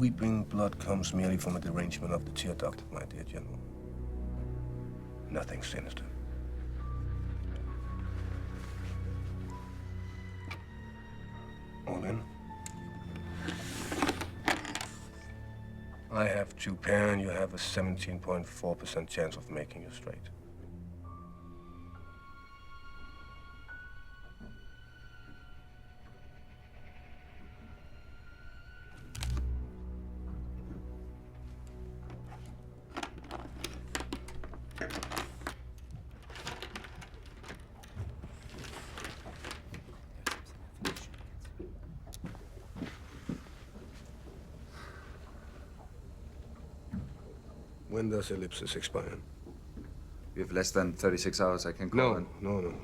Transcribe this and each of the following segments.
weeping blood comes merely from a derangement of the tear duct, my dear General. Nothing sinister. All in? I have Japan. You have a 17.4% chance of making you straight. When does ellipsis expire? You have less than 36 hours. I can call in. No.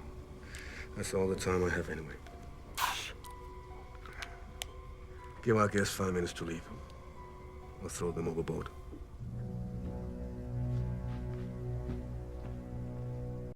That's all the time I have anyway. Give our guests 5 minutes to leave. Or throw them overboard.